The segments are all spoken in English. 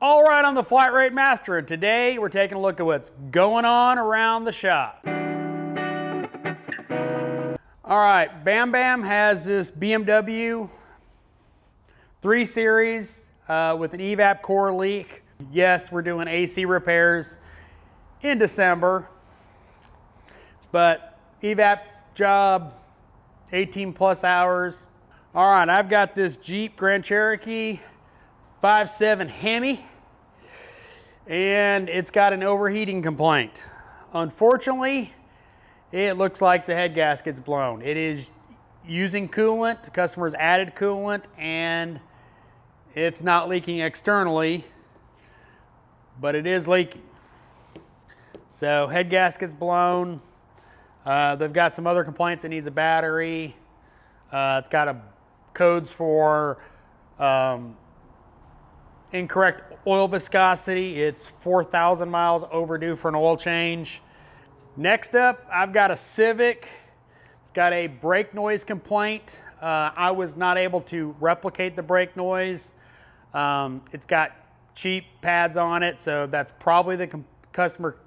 All right, I'm the Flat Rate Master, and today we're taking a look at what's going on around the shop. All right, Bam Bam has this BMW 3 Series with an evap core leak. Yes, we're doing AC repairs in December, but evap job, 18 plus hours. All right, I've got this Jeep Grand Cherokee 5.7 Hemi, and it's got an overheating complaint. Unfortunately, it looks like the head gasket's blown. It is using coolant. The customer's added coolant, and it's not leaking externally, but it is leaking. So head gasket's blown. They've got some other complaints. It needs a battery. It's got codes for incorrect oil viscosity. It's 4,000 miles overdue for an oil change. Next up, I've got a Civic. It's got a brake noise complaint. I was not able to replicate the brake noise. It's got cheap pads on it, so that's probably the customer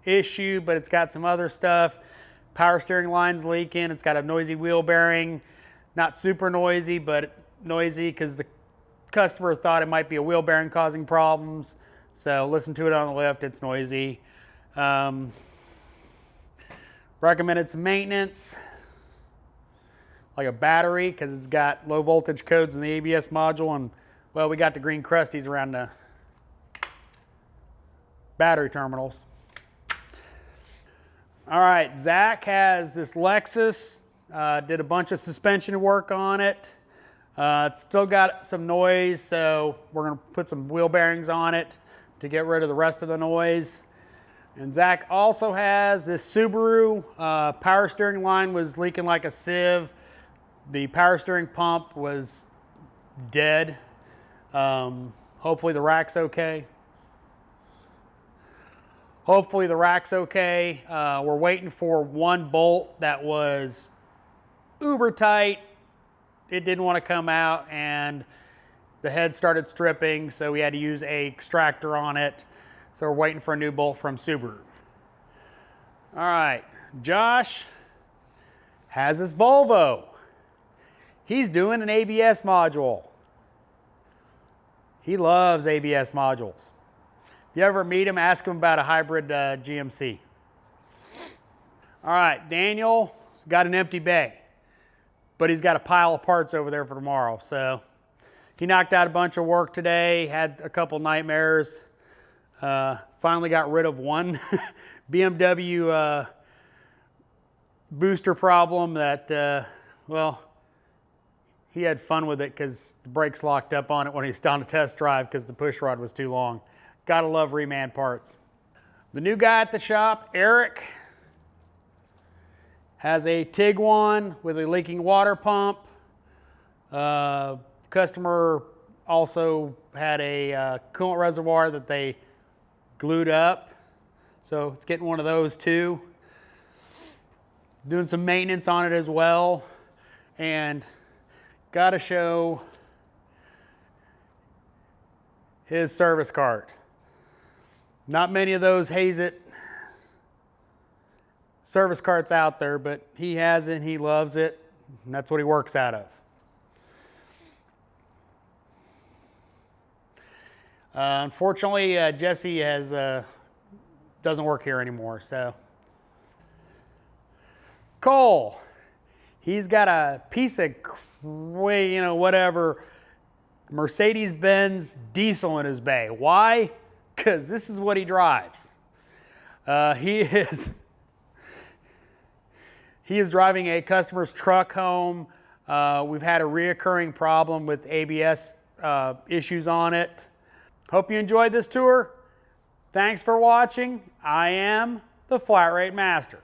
issue, but it's got some other stuff. Power steering line's leaking. It's got a noisy wheel bearing. Not super noisy, but noisy because the customer thought it might be a wheel bearing causing problems. So listen to it on the lift, it's noisy. Recommended some maintenance, like a battery, because it's got low voltage codes in the ABS module, and well, we got the green crusties around the battery terminals. All right, Zach has this Lexus, did a bunch of suspension work on it. It's still got some noise, so we're gonna put some wheel bearings on it to get rid of the rest of the noise. And Zach also has this Subaru. Power steering line was leaking like a sieve. The power steering pump was dead. Hopefully the rack's okay. Hopefully the rack's okay. We're waiting for one bolt that was uber tight. It didn't want to come out, and the head started stripping, so we had to use a extractor on it. So we're waiting for a new bolt from Subaru. All right, Josh has this Volvo. He's doing an ABS module. He loves ABS modules. If you ever meet him, ask him about a hybrid GMC. All right, Daniel's got an empty bay, but he's got a pile of parts over there for tomorrow. So he knocked out a bunch of work today, had a couple nightmares. Finally got rid of one BMW booster problem that, well, he had fun with it because the brakes locked up on it when he was down to test drive because the push rod was too long. Gotta love reman parts. The new guy at the shop, Eric, has a Tiguan with a leaking water pump. Customer also had a coolant reservoir that they glued up. So it's getting one of those too. Doing some maintenance on it as well. And gotta show his service cart. Not many of those Haze-It service carts out there, but he has it and he loves it, and that's what he works out of. Unfortunately, Jesse doesn't work here anymore. So Cole, he's got a piece of whatever Mercedes-Benz diesel in his bay. Why? Because this is what he drives. He is driving a customer's truck home. We've had a reoccurring problem with ABS issues on it. Hope you enjoyed this tour. Thanks for watching. I am the Flat Rate Master.